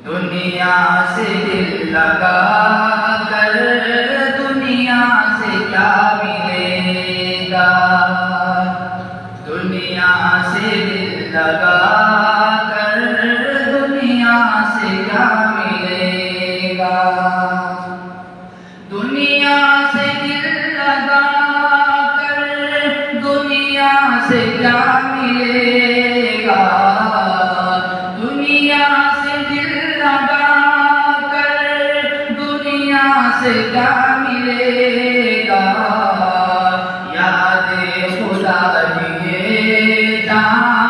दुनिया से दिल लगा कर दुनिया से क्या मिलेगा। दुनिया से दिल लगा कर दुनिया से क्या मिलेगा। दुनिया से दिल लगा कर दुनिया से क्या मिलेगा। दुनिया से दिल लगा कर दुनिया से क्या मिलेगा। याद खुदा लिए जान